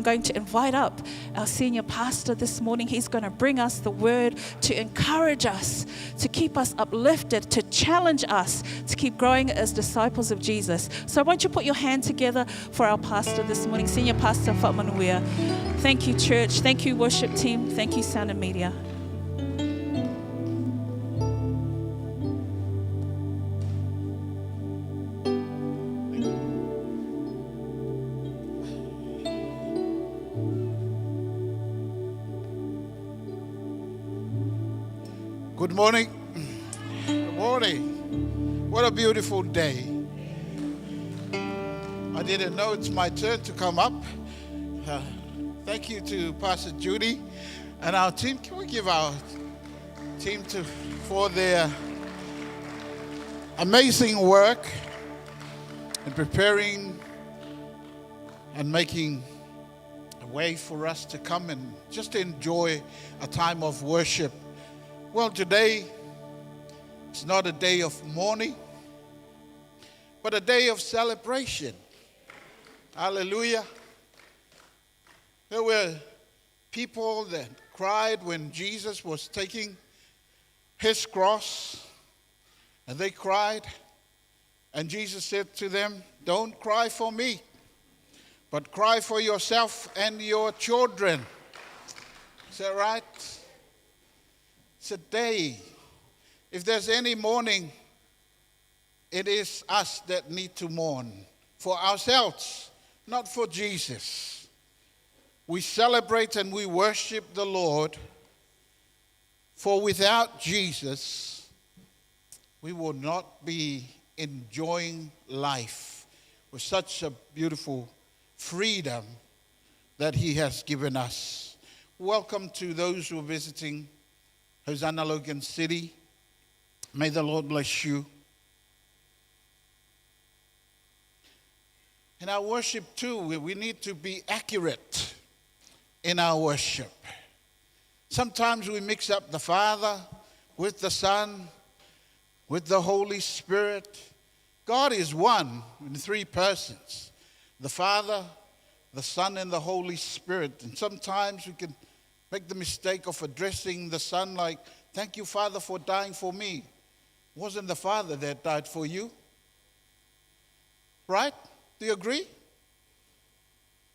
I'm going to invite up our senior pastor this morning. He's going to bring us the word to encourage us, to keep us uplifted, to challenge us to keep growing as disciples of Jesus. So won't you put your hand together for our pastor this morning, Senior Pastor Whamanuia. Thank you, church. Thank you, worship team. Thank you, Sound and Media. Good morning. Good morning. What a beautiful day. I didn't know it's my turn to come up. Thank you to Pastor Judy and our team. Can we give our team for their amazing work in preparing and making a way for us to come and just enjoy a time of worship. Well, today is not a day of mourning, but a day of celebration. Hallelujah. There were people that cried when Jesus was taking his cross, and they cried, and Jesus said to them, "Don't cry for me, but cry for yourself and your children." Is that right? It's a day. If there's any mourning, it is us that need to mourn for ourselves, not for Jesus. We celebrate and we worship the Lord, for without Jesus, we will not be enjoying life with such a beautiful freedom that He has given us. Welcome to those who are visiting Hosanna, Logan City. May the Lord bless you. In our worship too, we need to be accurate in our worship. Sometimes we mix up the Father with the Son, with the Holy Spirit. God is one in three persons: the Father, the Son, and the Holy Spirit. And sometimes we can make the mistake of addressing the Son like, "Thank you, Father, for dying for me." It wasn't the Father that died for you. Right? Do you agree?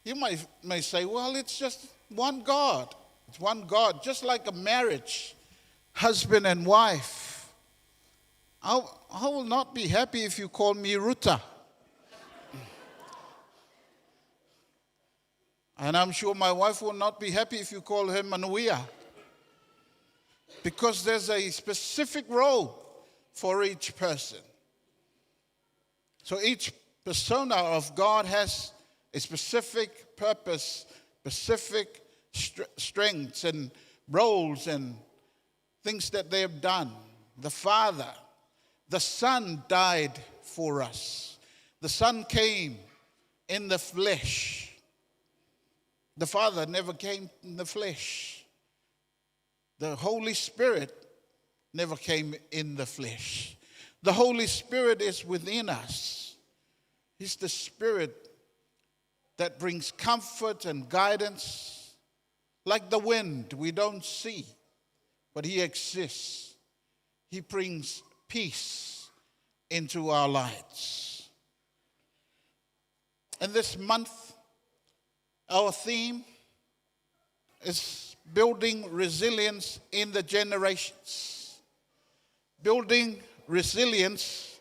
You may say, well, it's just one God. It's one God, just like a marriage, husband and wife. I will not be happy if you call me Ruta. And I'm sure my wife will not be happy if you call her Manuia. Because there's a specific role for each person. So each persona of God has a specific purpose, specific strengths and roles and things that they have done. The Father, the Son died for us. The Son came in the flesh. The Father never came in the flesh. The Holy Spirit never came in the flesh. The Holy Spirit is within us. He's the Spirit that brings comfort and guidance. Like the wind, we don't see, but He exists. He brings peace into our lives. And this month, our theme is building resilience in the generations. Building resilience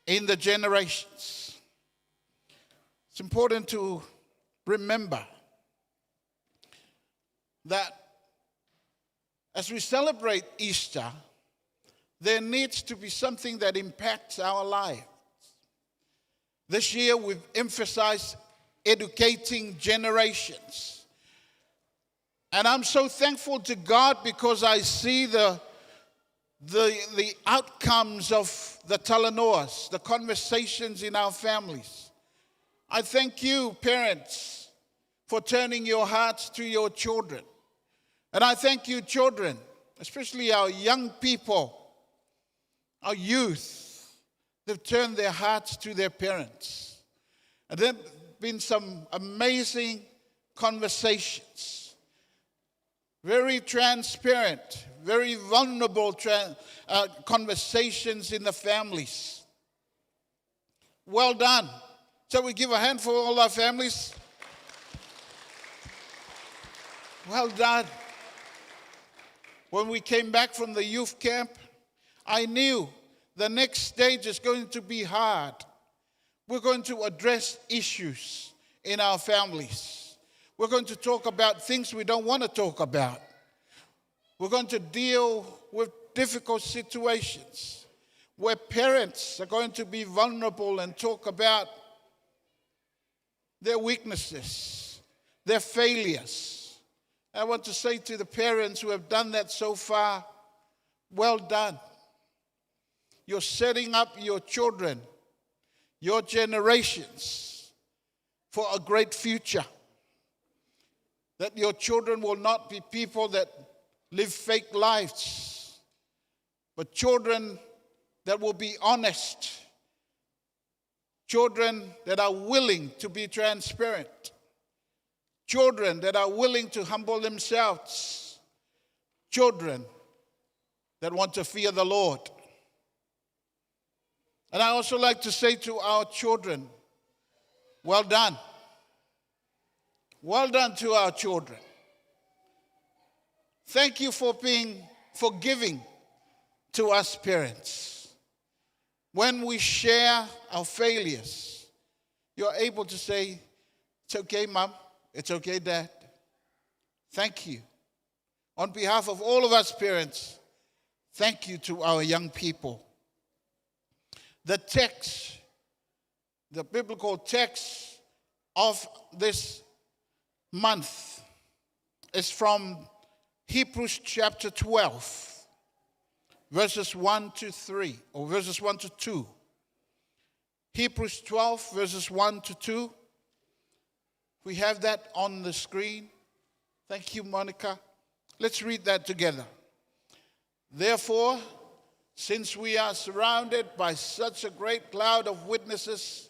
in the generations. It's important to remember that as we celebrate Easter, there needs to be something that impacts our lives. This year we've emphasized educating generations. And I'm so thankful to God because I see the outcomes of the talanoas, the conversations in our families. I thank you, parents, for turning your hearts to your children. And I thank you, children, especially our young people, our youth. They've turned their hearts to their parents. And there have been some amazing conversations, very transparent, very vulnerable conversations in the families. Well done. Shall we give a hand for all our families? Well done. When we came back from the youth camp, I knew the next stage is going to be hard. We're going to address issues in our families. We're going to talk about things we don't want to talk about. We're going to deal with difficult situations where parents are going to be vulnerable and talk about their weaknesses, their failures. I want to say to the parents who have done that so far, well done. You're setting up your children, your generations, for a great future. That your children will not be people that live fake lives, but children that will be honest, children that are willing to be transparent, children that are willing to humble themselves, children that want to fear the Lord. And I also like to say to our children, well done. Well done to our children. Thank you for being forgiving to us parents. When we share our failures, you're able to say, it's okay, Mom. It's okay, Dad. Thank you. On behalf of all of us parents, thank you to our young people. The text, the biblical text of this month is from Hebrews chapter 12, verses 1 to 3, or verses 1 to 2. Hebrews 12, verses 1 to 2. We have that on the screen. Thank you, Monica. Let's read that together. Therefore, since we are surrounded by such a great cloud of witnesses,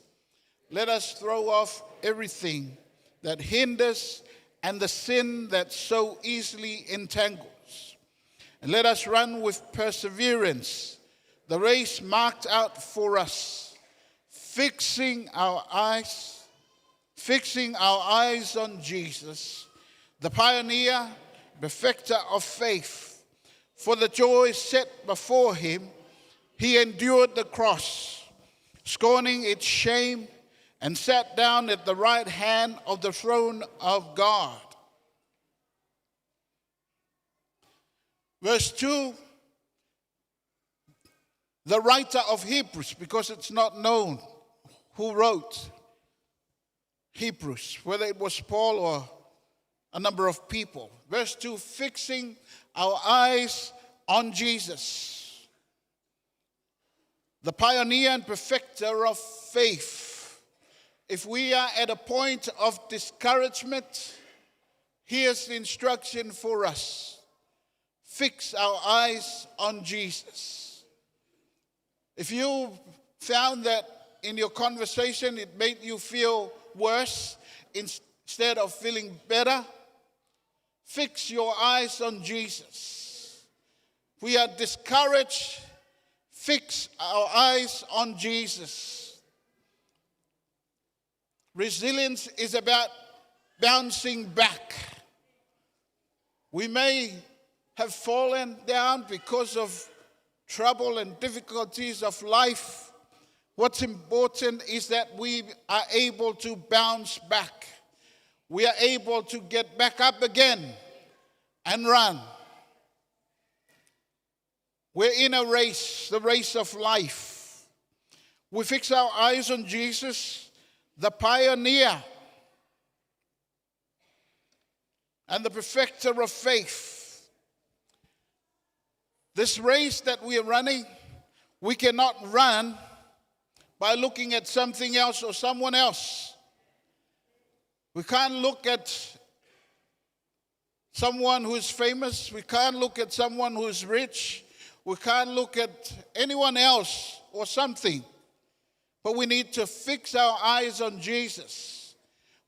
let us throw off everything that hinders and the sin that so easily entangles. And let us run with perseverance the race marked out for us, fixing our eyes on Jesus, the pioneer, perfecter of faith. For the joy set before him, he endured the cross, scorning its shame, and sat down at the right hand of the throne of God. Verse 2, the writer of Hebrews, because it's not known who wrote Hebrews, whether it was Paul or a number of people. Verse 2, fixing our eyes on Jesus, the pioneer and perfecter of faith. If we are at a point of discouragement, here's the instruction for us. Fix our eyes on Jesus. If you found that in your conversation it made you feel worse instead of feeling better, fix your eyes on Jesus. If we are discouraged, fix our eyes on Jesus. Resilience is about bouncing back. We may have fallen down because of trouble and difficulties of life. What's important is that we are able to bounce back. We are able to get back up again and run. We're in a race, the race of life. We fix our eyes on Jesus, the pioneer and the perfecter of faith. This race that we are running, we cannot run by looking at something else or someone else. We can't look at someone who's famous. We can't look at someone who's rich. We can't look at anyone else or something. But we need to fix our eyes on Jesus.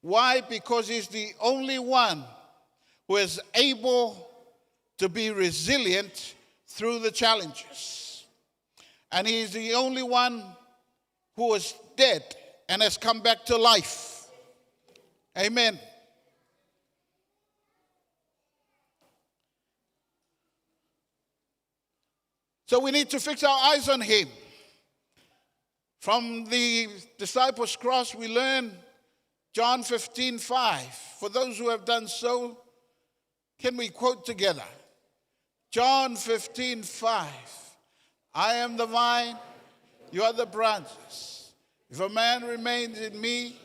Why? Because he's the only one who is able to be resilient through the challenges. And he is the only one who was dead and has come back to life. Amen. So we need to fix our eyes on him. From the disciples' cross, we learn John 15:5. For those who have done so, can we quote together? John 15:5. I am the vine, you are the branches. If a man remains in me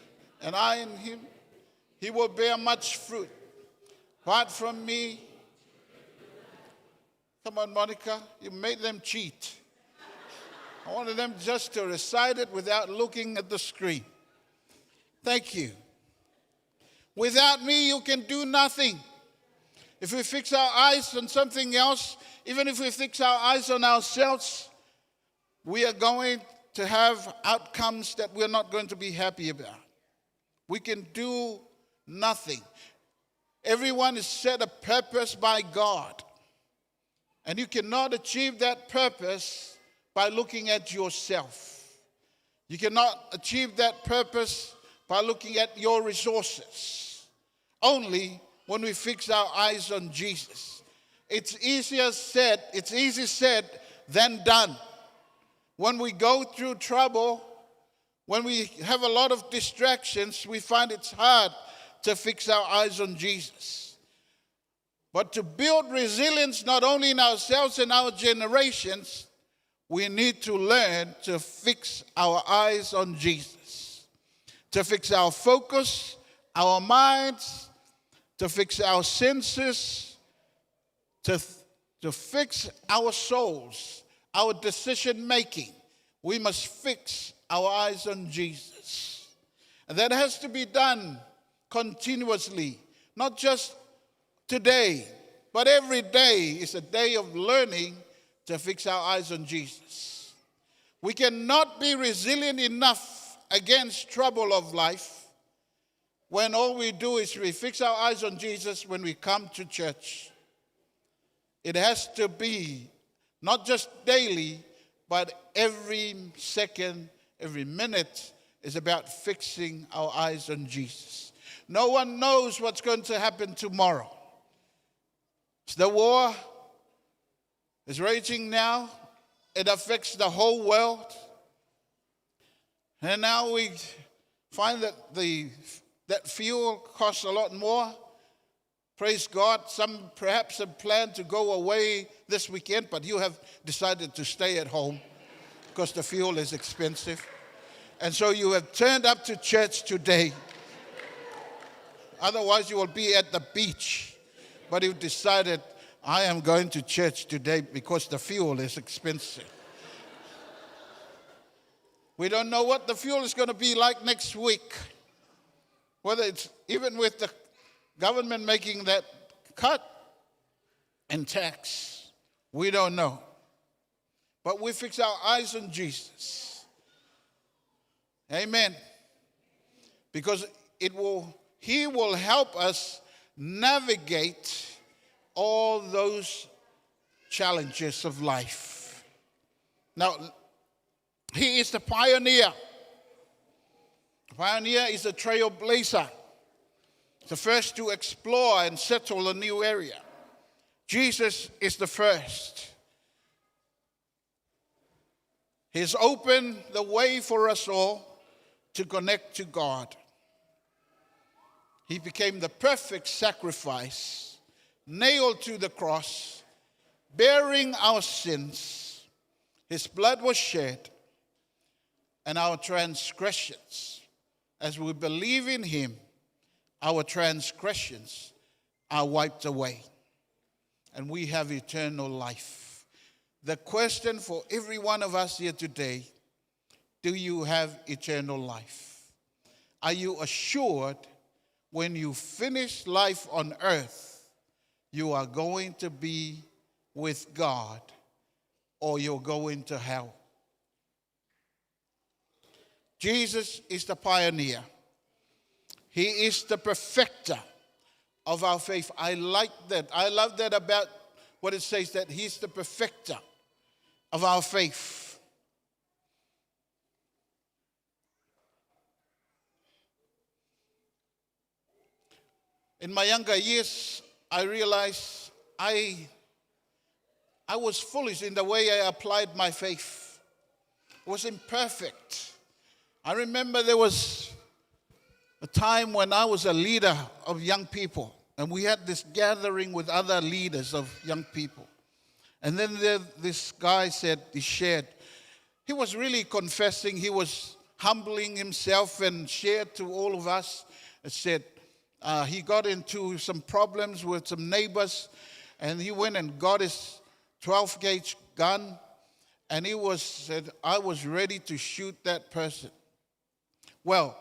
and I in him, he will bear much fruit. Apart from me, come on, Monica, you made them cheat. I wanted them just to recite it without looking at the screen. Thank you. Without me, you can do nothing. If we fix our eyes on something else, even if we fix our eyes on ourselves, we are going to have outcomes that we're not going to be happy about. We can do nothing. Everyone is set a purpose by God. And you cannot achieve that purpose by looking at yourself. You cannot achieve that purpose by looking at your resources. Only when we fix our eyes on Jesus. It's easy said than done. When we go through trouble, when we have a lot of distractions, we find it's hard to fix our eyes on Jesus. But to build resilience not only in ourselves and our generations, we need to learn to fix our eyes on Jesus. To fix our focus, our minds, to fix our senses, to fix our souls, our decision making. We must fix our eyes on Jesus. And that has to be done continuously, not just today, but every day is a day of learning to fix our eyes on Jesus. We cannot be resilient enough against trouble of life when all we do is we fix our eyes on Jesus when we come to church. It has to be not just daily, but every second, every minute is about fixing our eyes on Jesus. No one knows what's going to happen tomorrow. The war is raging now. It affects the whole world. And now we find that that fuel costs a lot more. Praise God. Some perhaps have planned to go away this weekend, but you have decided to stay at home because the fuel is expensive. And so you have turned up to church today. Otherwise, you will be at the beach. But you've decided, I am going to church today because the fuel is expensive. We don't know what the fuel is going to be like next week. Whether it's even with the government making that cut in tax, we don't know. But we fix our eyes on Jesus. Amen. Because He will help us navigate all those challenges of life. Now, He is the pioneer. The pioneer is a trailblazer. The first to explore and settle a new area. Jesus is the first. He's opened the way for us all to connect to God. He became the perfect sacrifice, nailed to the cross, bearing our sins. His blood was shed, and our transgressions, as we believe in Him, our transgressions are wiped away, and we have eternal life. The question for every one of us here today, do you have eternal life? Are you assured when you finish life on earth, you are going to be with God or you're going to hell? Jesus is the pioneer. He is the perfecter of our faith. I like that. I love that about what it says, that He's the perfecter of our faith. In my younger years, I realized I was foolish in the way I applied my faith. It was imperfect. I remember there was a time when I was a leader of young people, and we had this gathering with other leaders of young people. And then this guy shared, he was really confessing, he was humbling himself and shared to all of us. It said he got into some problems with some neighbors, and he went and got his 12-gauge gun, and he said, I was ready to shoot that person. Well,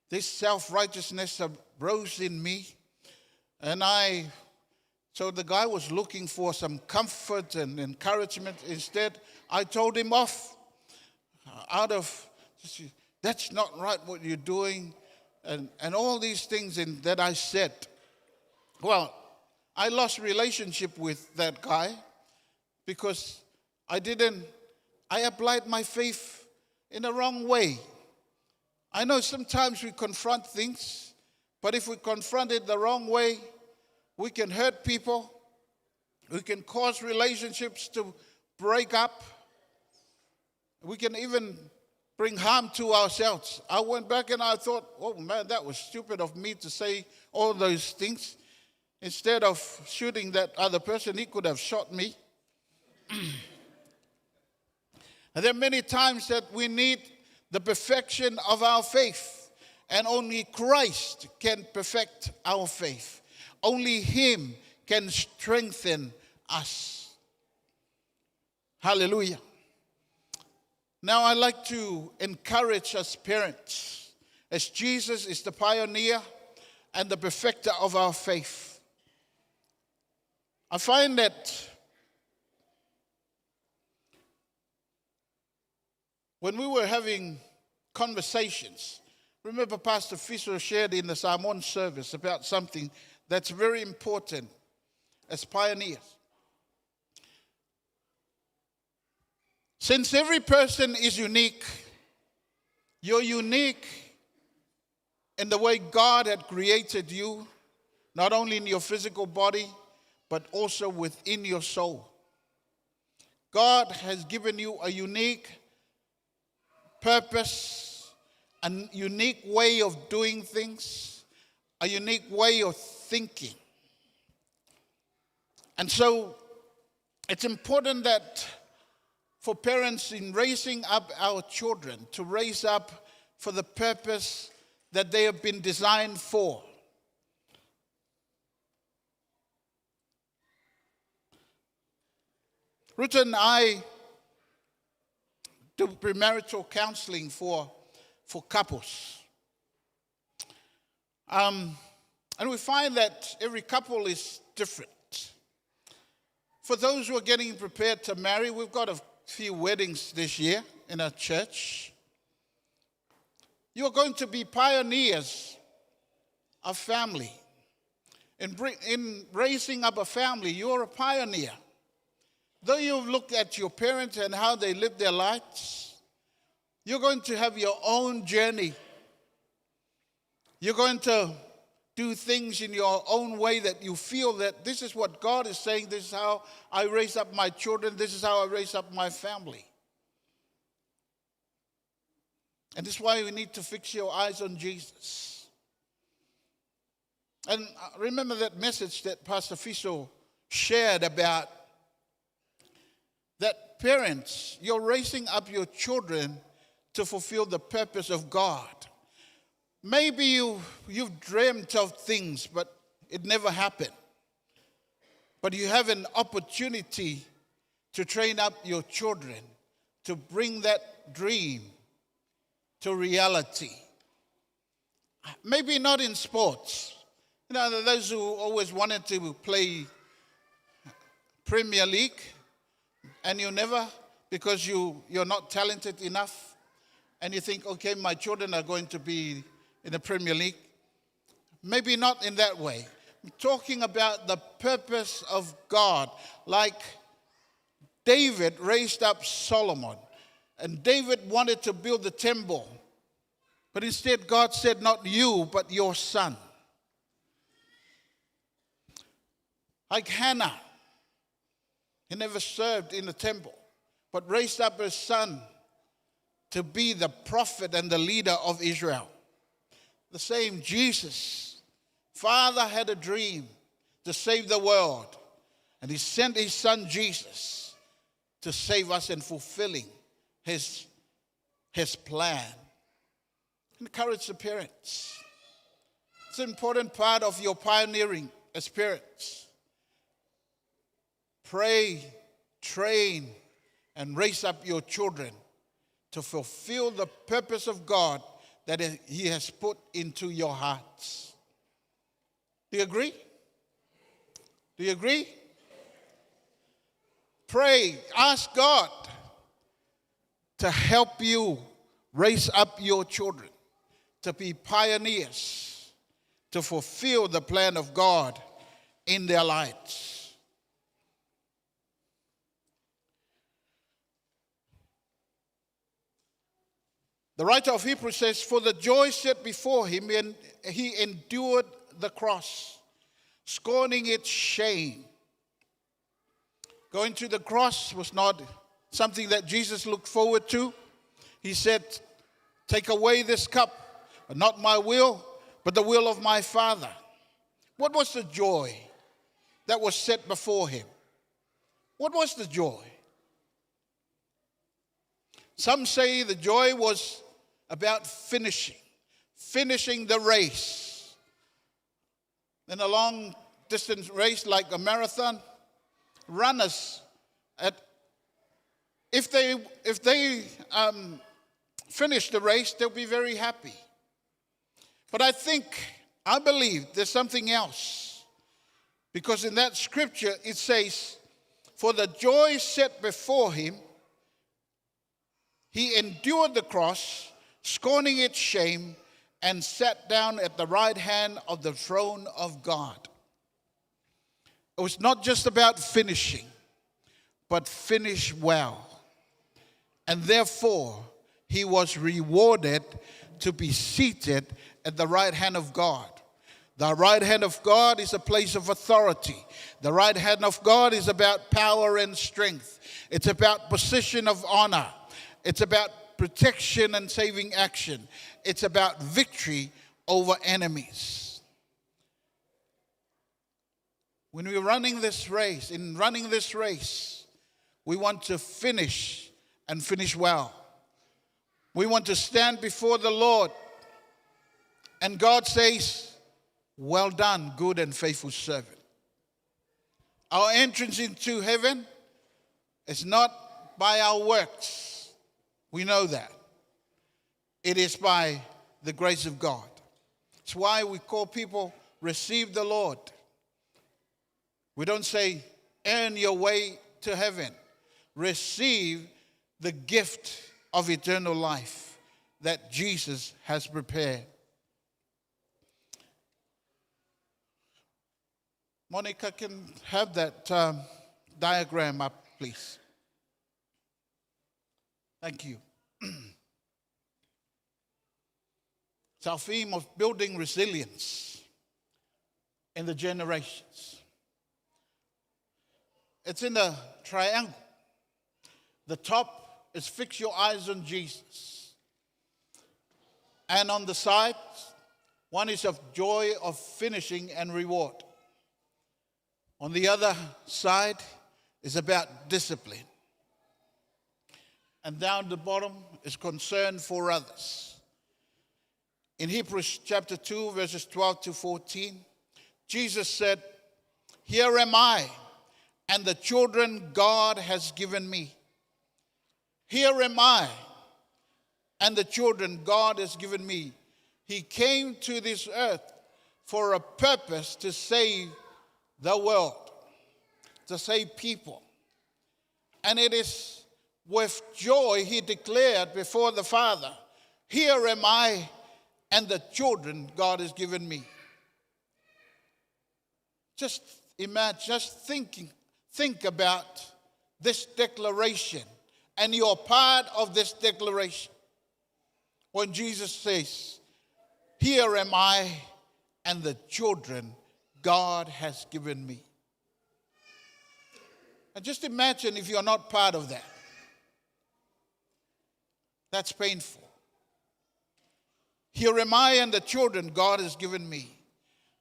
this self-righteousness arose in me, and so the guy was looking for some comfort and encouragement. Instead, I told him off that's not right what you're doing, and all these things that I said. Well, I lost relationship with that guy because I applied my faith in the wrong way. I know sometimes we confront things, but if we confront it the wrong way, we can hurt people. We can cause relationships to break up. We can even bring harm to ourselves. I went back and I thought, oh man, that was stupid of me to say all those things. Instead of shooting that other person, he could have shot me. And there are many times that we need the perfection of our faith, and only Christ can perfect our faith. Only Him can strengthen us. Hallelujah. Now I'd like to encourage us parents, as Jesus is the pioneer and the perfecter of our faith. I find that when we were having conversations, remember Pastor Fisher shared in the sermon service about something that's very important as pioneers. Since every person is unique, you're unique in the way God had created you, not only in your physical body, but also within your soul. God has given you a unique purpose, a unique way of doing things, a unique way of thinking. And so it's important that for parents in raising up our children, to raise up for the purpose that they have been designed for. Ruth and I do premarital counseling for couples. And we find that every couple is different. For those who are getting prepared to marry, we've got a few weddings this year in our church. You're going to be pioneers of family. In raising up a family, you're a pioneer. Though you look at your parents and how they live their lives, you're going to have your own journey. You're going to do things in your own way that you feel that this is what God is saying, this is how I raise up my children, this is how I raise up my family. And this is why we need to fix your eyes on Jesus. And remember that message that Pastor Fisher shared about that parents, you're raising up your children to fulfill the purpose of God. Maybe you've dreamt of things, but it never happened. But you have an opportunity to train up your children to bring that dream to reality. Maybe not in sports. You know, those who always wanted to play Premier League, and you never, because you're not talented enough, and you think, okay, my children are going to be in the Premier League. maybe not in that way. I'm talking about the purpose of God. Like David raised up Solomon, and David wanted to build the temple. But instead God said, not you, but your son. Like Hannah, he never served in the temple, but raised up his son to be the prophet and the leader of Israel. The same Jesus. Father had a dream to save the world, and he sent his son Jesus to save us in fulfilling his plan. Encourage the parents. It's an important part of your pioneering experience. Pray, train, and raise up your children to fulfill the purpose of God that He has put into your hearts. Do you agree? Do you agree? Pray, ask God to help you raise up your children to be pioneers, to fulfill the plan of God in their lives. The writer of Hebrews says, for the joy set before him, and he endured the cross, scorning its shame. Going to the cross was not something that Jesus looked forward to. He said, take away this cup, but not my will, but the will of my Father. What was the joy that was set before him? What was the joy? Some say the joy was about finishing the race. In a long distance race like a marathon, runners, if they finish the race, they'll be very happy. But I believe there's something else. Because in that scripture it says, for the joy set before him, he endured the cross, scorning its shame, and sat down at the right hand of the throne of God. It was not just about finishing, but finish well. And therefore, he was rewarded to be seated at the right hand of God. The right hand of God is a place of authority. The right hand of God is about power and strength. It's about position of honor. It's about protection and saving action. It's about victory over enemies. When we're running this race, we want to finish and finish well. We want to stand before the Lord, and God says, well done, good and faithful servant. Our entrance into heaven is not by our works. We know that. It is by the grace of God. It's why we call people, receive the Lord. We don't say, earn your way to heaven. Receive the gift of eternal life that Jesus has prepared. Monica, can have that diagram up, please. Thank you. It's our theme of building resilience in the generations. It's in a triangle. The top is fix your eyes on Jesus. And on the side, one is of joy of finishing and reward. On the other side is about discipline. And down the bottom is concern for others. In Hebrews chapter 2, verses 12 to 14, Jesus said, here am I, and the children God has given me. Here am I, and the children God has given me. He came to this earth for a purpose to save the world, to save people. And it is with joy he declared before the Father, here am I and the children God has given me. just imagine, think about this declaration, and you're part of this declaration. When Jesus says, "Here am I and the children God has given me." And just imagine if you're not part of that. That's painful. Here am I and the children God has given me.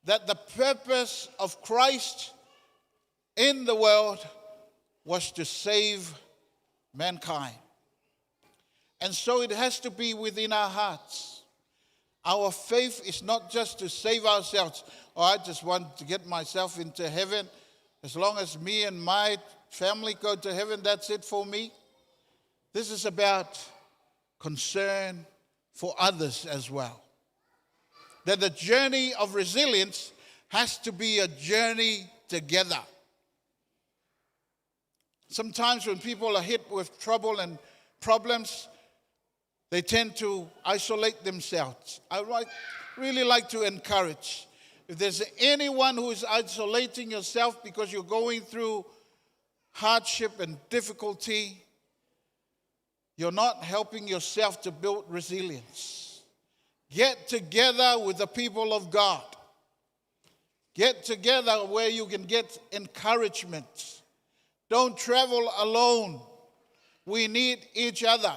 That the purpose of Christ in the world was to save mankind. And so it has to be within our hearts. Our faith is not just to save ourselves. Oh, I just want to get myself into heaven. As long as me and my family go to heaven, that's it for me. This is about concern for others as well. That the journey of resilience has to be a journey together. Sometimes when people are hit with trouble and problems, they tend to isolate themselves. I really like to encourage. If there's anyone who is isolating yourself because you're going through hardship and difficulty, you're not helping yourself to build resilience. Get together with the people of God. Get together where you can get encouragement. Don't travel alone. We need each other.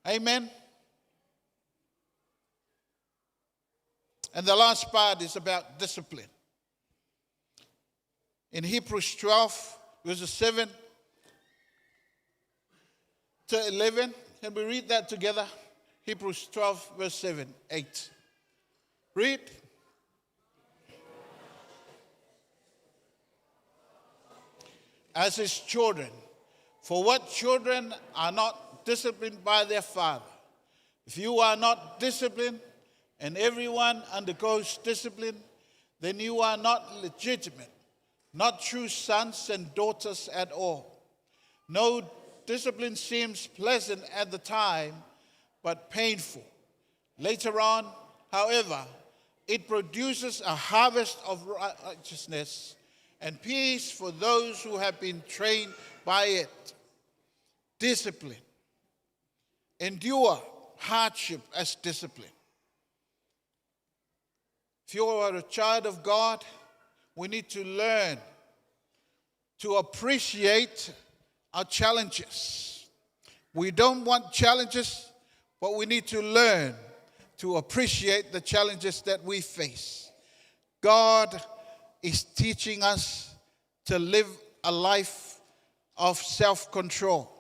Amen. And the last part is about discipline. In Hebrews 12, verses 7 to 11, can we read that together? Hebrews 12, verse 7, 8. Read. As his children, for what children are not disciplined by their father? If you are not disciplined, and everyone undergoes discipline, then you are not legitimate, not true sons and daughters at all. No discipline seems pleasant at the time, but painful. Later on, however, it produces a harvest of righteousness and peace for those who have been trained by it. Discipline. Endure hardship as discipline. If you are a child of God, we need to learn to appreciate our challenges. We don't want challenges, but we need to learn to appreciate the challenges that we face. God is teaching us to live a life of self-control.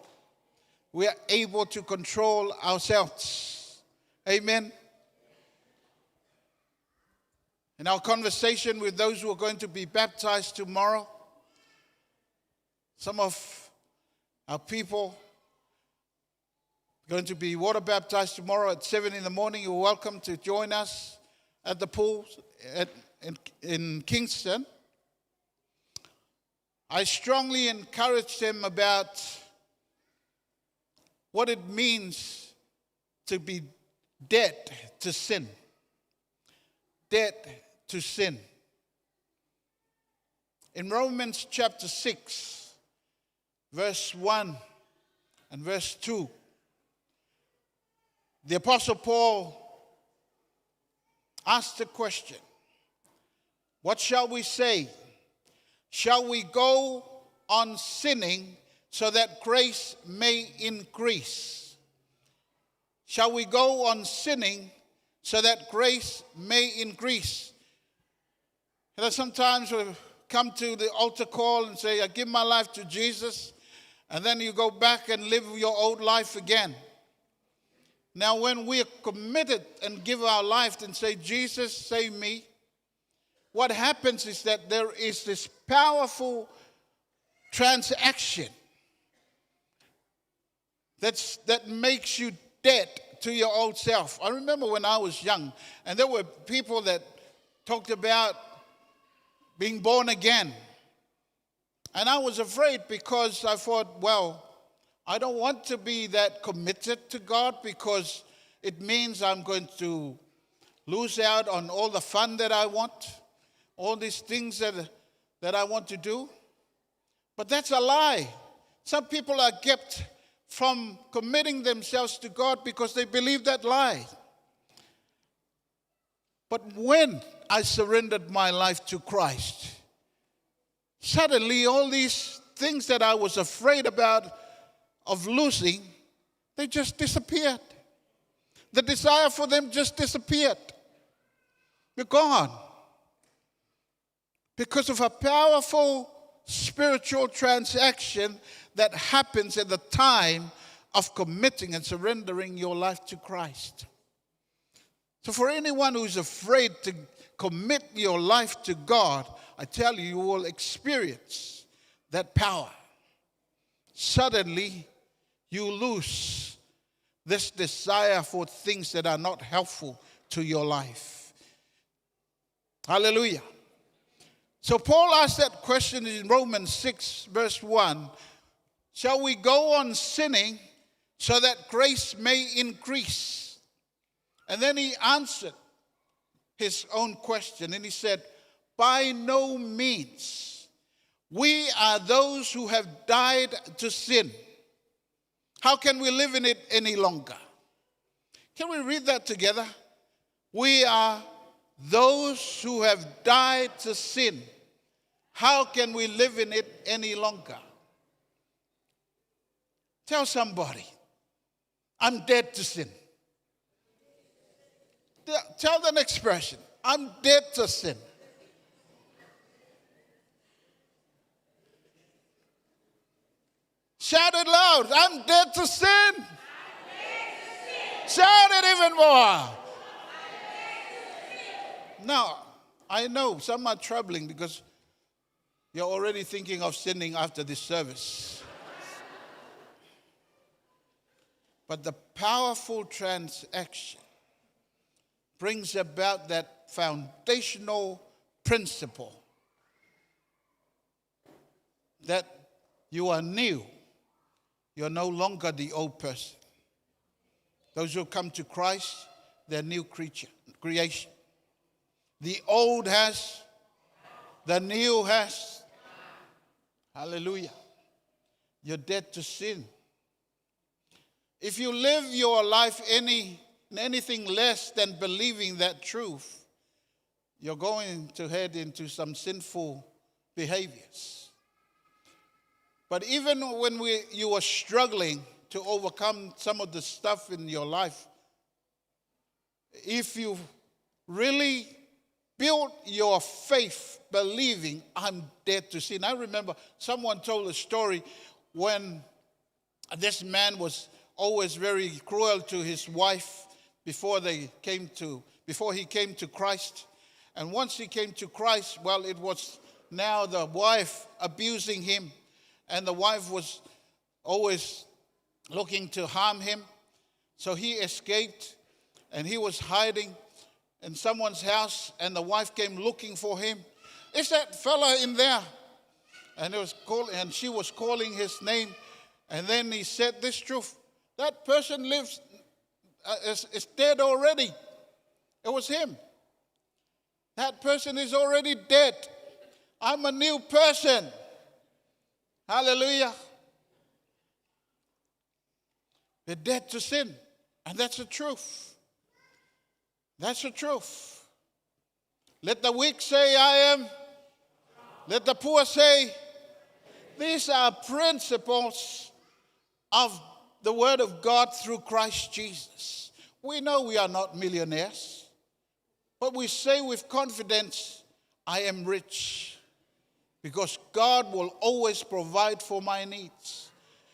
We are able to control ourselves. Amen. In our conversation with those who are going to be baptized tomorrow, some of our people are going to be water baptized tomorrow at 7 in the morning. You're welcome to join us at the pool in Kingston. I strongly encourage them about what it means to be dead to sin. Dead to sin. In Romans chapter 6, verse 1 and verse 2, the Apostle Paul asked the question, what shall we say? Shall we go on sinning so that grace may increase? Shall we go on sinning so that grace may increase? You know, sometimes we come to the altar call and say, I give my life to Jesus, and then you go back and live your old life again. Now, when we are committed and give our life and say, Jesus, save me, what happens is that there is this powerful transaction that makes you dead to your old self. I remember when I was young, and there were people that talked about being born again. And I was afraid because I thought, well, I don't want to be that committed to God because it means I'm going to lose out on all the fun that I want. all these things that I want to do. But that's a lie. Some people are kept from committing themselves to God because they believe that lie. But when I surrendered my life to Christ, suddenly all these things that I was afraid of losing, they just disappeared. The desire for them just disappeared. They're gone. Because of a powerful spiritual transaction that happens at the time of committing and surrendering your life to Christ. So for anyone who's afraid to commit your life to God, I tell you, you will experience that power. Suddenly, you lose this desire for things that are not helpful to your life. Hallelujah. So Paul asked that question in Romans 6, verse 1. Shall we go on sinning so that grace may increase? And then he answered his own question and he said, by no means. We are those who have died to sin. How can we live in it any longer? Can we read that together? We are those who have died to sin. How can we live in it any longer? Tell somebody, I'm dead to sin. Tell the next person, I'm dead to sin. Shout it loud, I'm dead to sin. I'm dead to sin. Shout it even more. Now, I know some are troubling because you're already thinking of sinning after this service. But the powerful transaction brings about that foundational principle that you are new. You're no longer the old person. Those who come to Christ, they're new creation. The old has, the new has. Hallelujah. You're dead to sin. If you live your life anything less than believing that truth, you're going to head into some sinful behaviors. But even when you are struggling to overcome some of the stuff in your life, if you really build your faith believing I'm dead to sin. I remember someone told a story when this man was always very cruel to his wife before he came to Christ. And once he came to Christ, well, it was now the wife abusing him. And the wife was always looking to harm him. So he escaped and he was hiding in someone's house, and the wife came looking for him. Is that fella in there? And she was calling his name. And then he said this truth. That person is dead already. It was him. That person is already dead. I'm a new person. Hallelujah. We're dead to sin. And that's the truth. That's the truth. Let the weak say, I am. Let the poor say, these are principles of the Word of God through Christ Jesus. We know we are not millionaires, but we say with confidence, I am rich, because God will always provide for my needs.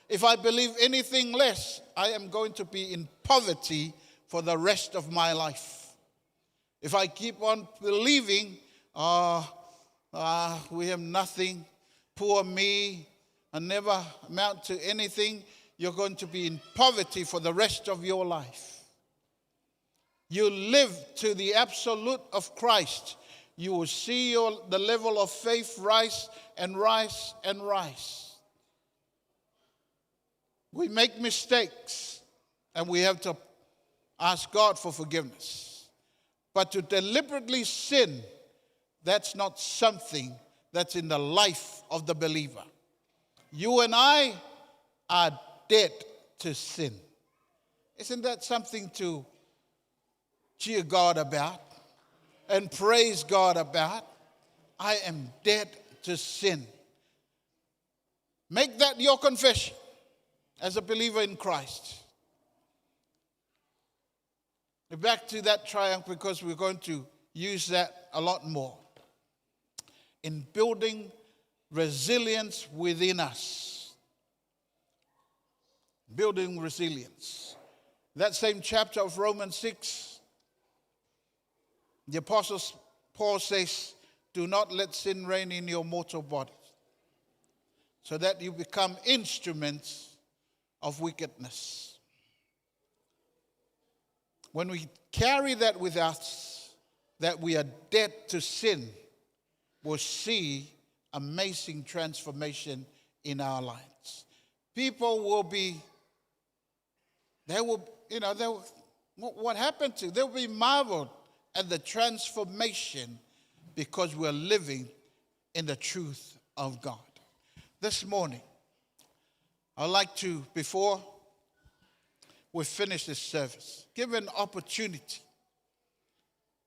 If I believe anything less, I am going to be in poverty for the rest of my life. If I keep on believing, we have nothing, poor me, I never amount to anything, you're going to be in poverty for the rest of your life. You live to the absolute of Christ, you will see the level of faith rise and rise and rise. We make mistakes and we have to ask God for forgiveness. But to deliberately sin That's not something that's in the life of the believer. You and I are dead to sin. Isn't that something to cheer God about and praise God about? I am dead to sin. Make that your confession as a believer in Christ. Back to that triumph, because we're going to use that a lot more in building resilience within us. Building resilience. That same chapter of Romans 6, the Apostle Paul says, do not let sin reign in your mortal bodies, so that you become instruments of wickedness. When we carry that with us, that we are dead to sin, we'll see amazing transformation in our lives. People will be, what happened to? They'll be marveled at the transformation because we're living in the truth of God. This morning, I'd like to, before we finish this service, give an opportunity.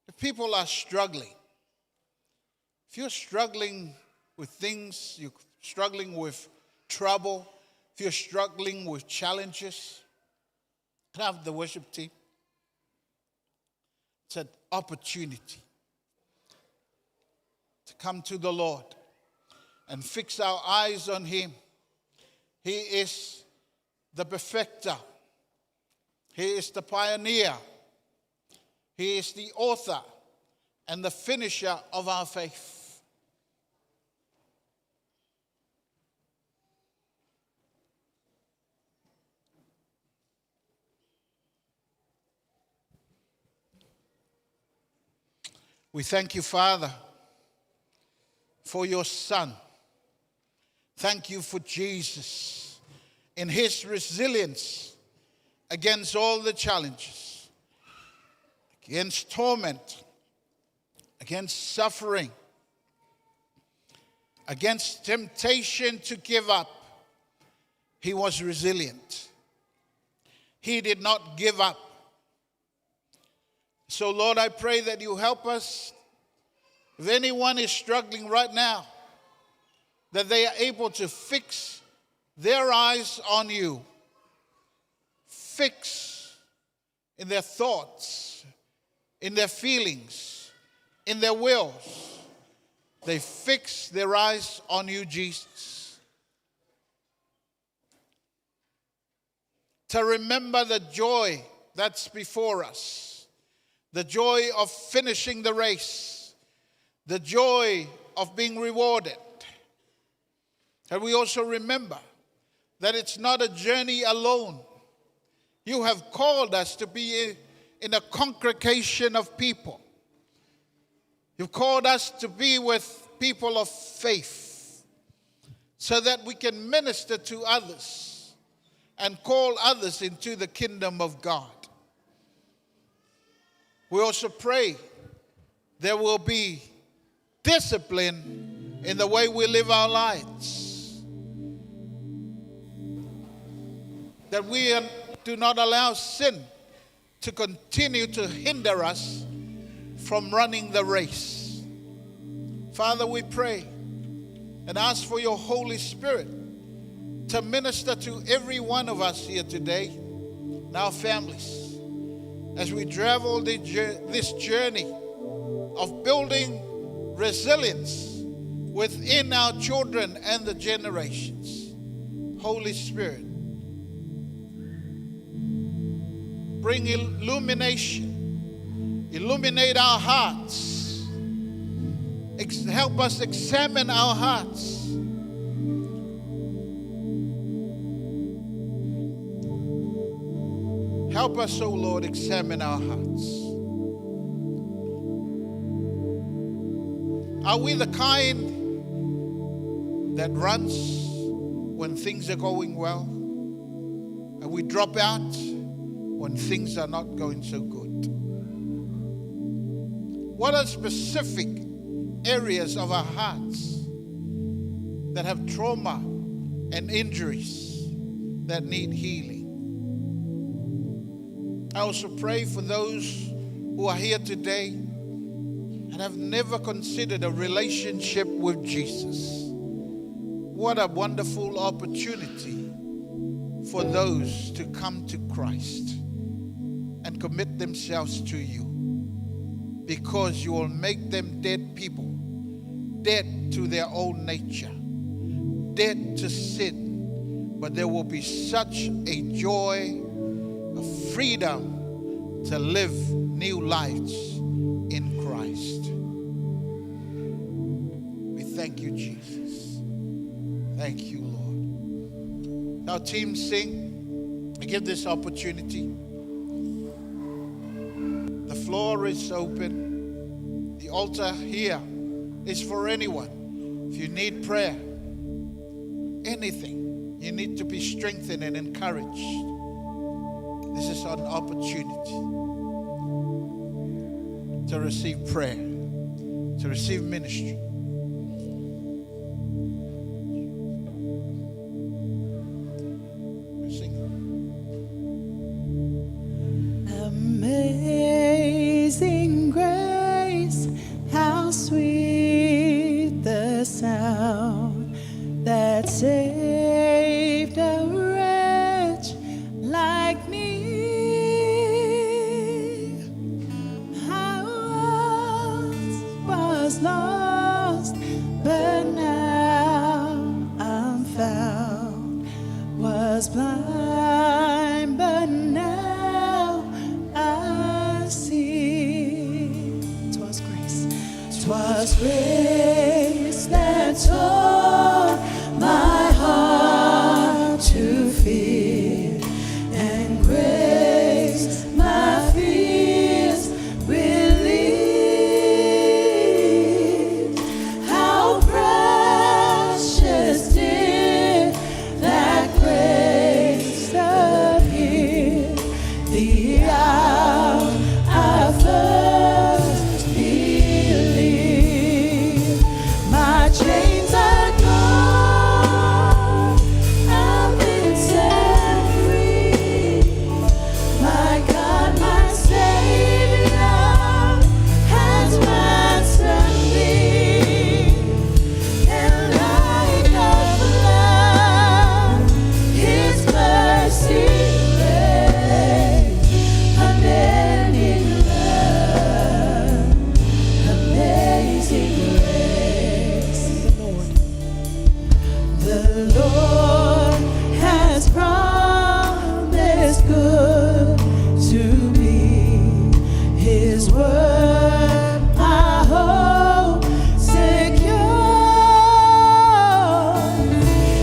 If people are struggling, if you're struggling with things, you're struggling with trouble, if you're struggling with challenges, can I have the worship team? It's an opportunity to come to the Lord and fix our eyes on Him. He is the perfecter. He is the pioneer. He is the author and the finisher of our faith. We thank you, Father, for your Son. Thank you for Jesus in His resilience against all the challenges, against torment, against suffering, against temptation to give up. He was resilient. He did not give up. So, Lord, I pray that you help us. If anyone is struggling right now, that they are able to fix their eyes on you. Fix in their thoughts, in their feelings, in their wills. They fix their eyes on you, Jesus. To remember the joy that's before us. The joy of finishing the race. The joy of being rewarded. And we also remember that it's not a journey alone. You have called us to be in a congregation of people. You've called us to be with people of faith so that we can minister to others and call others into the kingdom of God. We also pray there will be discipline in the way we live our lives. That we do not allow sin to continue to hinder us from running the race. Father, we pray and ask for your Holy Spirit to minister to every one of us here today and our families as we travel this journey of building resilience within our children and the generations. Holy Spirit, bring illumination. Illuminate our hearts. Help us examine our hearts. Help us, O Lord, examine our hearts. Are we the kind that runs when things are going well? And we drop out when things are not going so good? What are specific areas of our hearts that have trauma and injuries that need healing. I also pray for those who are here today and have never considered a relationship with Jesus. What a wonderful opportunity for those to come to Christ and commit themselves to you, because you will make them dead people, dead to their own nature, dead to sin, but there will be such a joy, a freedom to live new lives in Christ. We thank you, Jesus. Thank you, Lord. Now, team, sing. I give this opportunity. The floor is open. The altar here is for anyone. If you need prayer, anything, you need to be strengthened and encouraged, this is an opportunity to receive prayer, to receive ministry. Amazing grace, how sweet the sound that saved a wretch like me. I was lost, but now I'm found. Was blind, but now I see. 'Twas grace. 'Twas grace that taught my heart to fear, and grace my fears relieved. How precious did that grace appear the hour I first believed. My chains are gone, I've been set free. My God, my Savior has ransomed me. And like a flood, His mercy reigns. Unending love, amazing grace. The Lord has promised good to me. His word, my hope secure.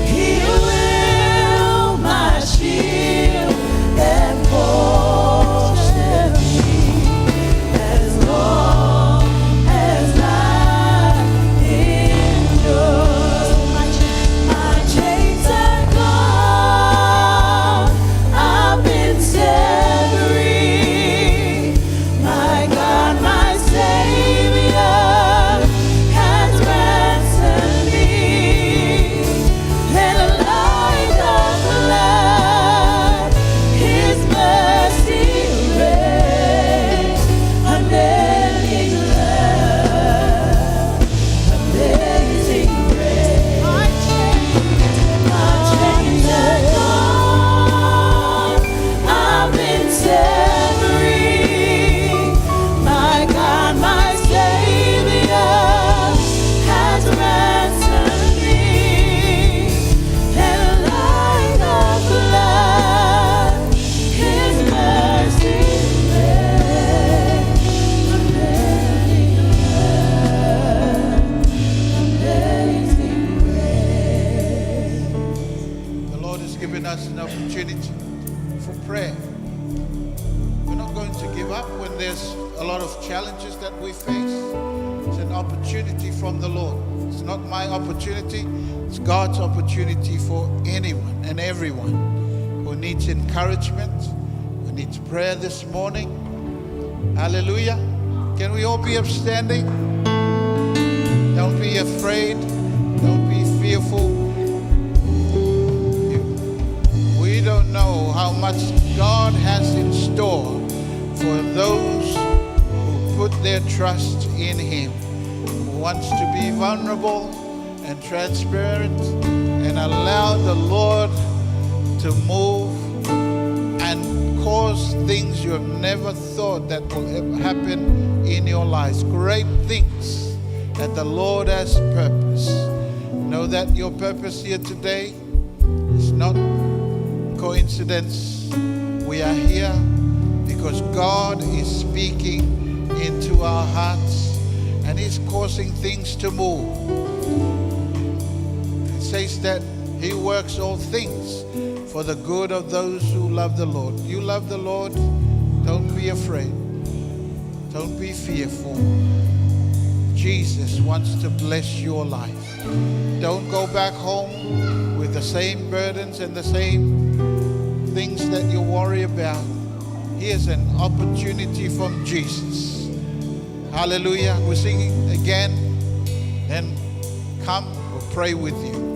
He will my shield and portion be, as long as life endures. My chains are gone, I've been set free. My God, my Savior has ransomed me. And like a flood, His mercy reigns. Unending love, amazing grace. My chains are gone, I've been set free. My God, my Savior has ransomed me. And like a flood, His mercy reigns. Unending love, amazing grace. The Lord has given us an opportunity for prayer. We're not going to give up when there's a lot of challenges that we face. It's an opportunity from the Lord. It's not my opportunity, it's God's opportunity for anyone and everyone who needs encouragement, who needs prayer this morning. Hallelujah. Can we all be upstanding? Don't be afraid. Don't be fearful. We don't know how much God has in store for those who put their trust in Him, who wants to be vulnerable and transparent and allow the Lord to move and cause things you have never thought that will ever happen in your lives. Great things that the Lord has purpose. Know that your purpose here today is not coincidence. We are here because God is speaking into our hearts and He's causing things to move. It says that He works all things for the good of those who love the Lord. You love the Lord, don't be afraid. Don't be fearful. Jesus wants to bless your life. Don't go back home with the same burdens and the same things that you worry about. Here's an opportunity from Jesus. Hallelujah. We're singing again. Then come, we'll pray with you.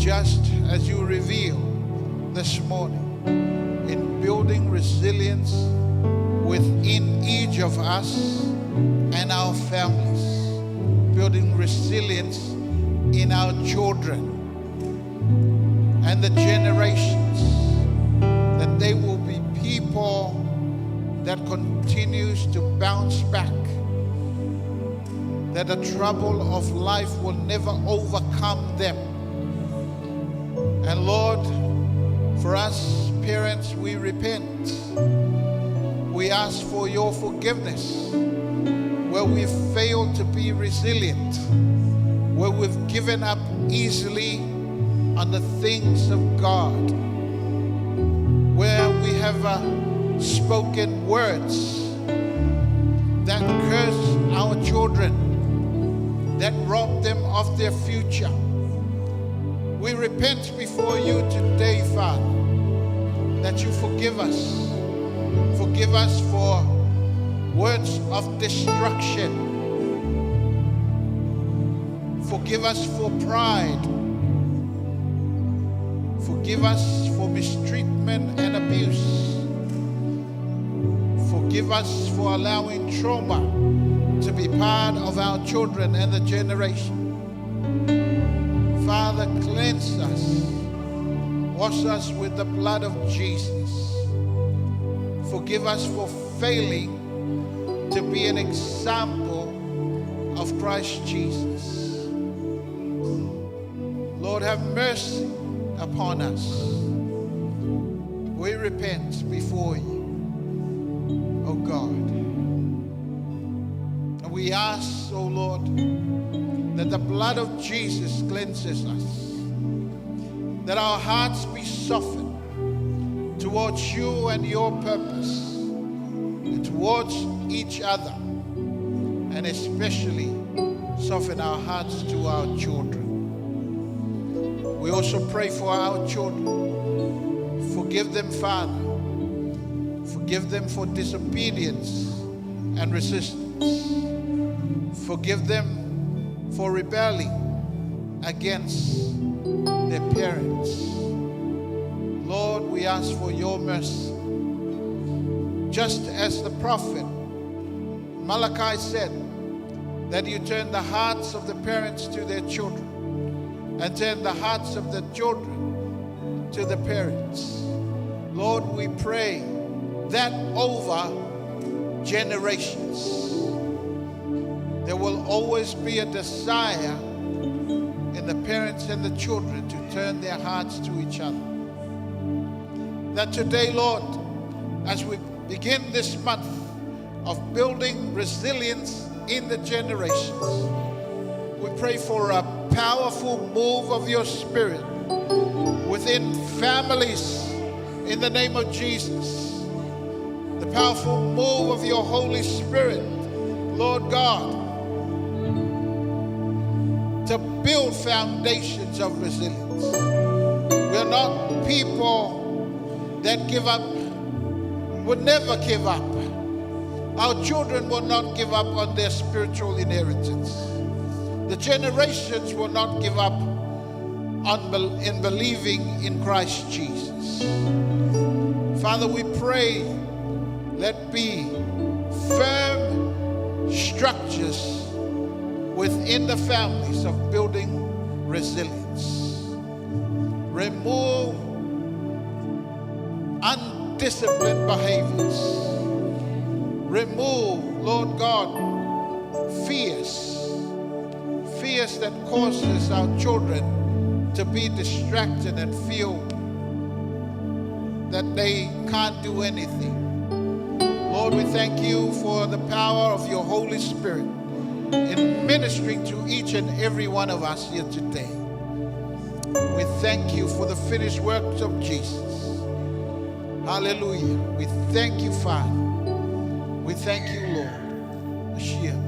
just as you reveal this morning, in building resilience within each of us and our families, building resilience in our children and the generations, that they will be people that continues to bounce back, that the trouble of life will never overcome them. And Lord, for us parents, we repent. We ask for your forgiveness where we've failed to be resilient, where we've given up easily on the things of God, where we have spoken words that curse our children, that rob them of their future. We repent before you today, Father, that you forgive us. Forgive us for words of destruction. Forgive us for pride. Forgive us for mistreatment and abuse. Forgive us for allowing trauma to be part of our children and the generation. Father, cleanse us. Wash us with the blood of Jesus. Forgive us for failing to be an example of Christ Jesus. Lord, have mercy upon us. We repent before you, oh God. And we ask, oh Lord, that the blood of Jesus cleanses us, that our hearts be softened towards you and your purpose, and towards each other, and especially soften our hearts to our children. We also pray for our children. Forgive them, Father. Forgive them for disobedience and resistance. Forgive them for rebelling against their parents. Lord, we ask for your mercy. Just as the prophet Malachi said, that you turn the hearts of the parents to their children, and turn the hearts of the children to the parents. Lord, we pray that over generations, there will always be a desire in the parents and the children to turn their hearts to each other. That today, Lord, as we begin this month of building resilience in the generations, we pray for a powerful move of your Spirit within families in the name of Jesus. The powerful move of your Holy Spirit, Lord God, to build foundations of resilience. We are not people that give up, would never give up. Our children will not give up on their spiritual inheritance. The generations will not give up in believing in Christ Jesus. Father, we pray, let be firm structures within the families of building resilience. Remove undisciplined behaviors. Remove, Lord God, fears that causes our children to be distracted and feel that they can't do anything. Lord, we thank you for the power of your Holy Spirit in ministering to each and every one of us here today. We thank you for the finished works of Jesus. Hallelujah. We thank you, Father. We thank you, Lord. Mashiach.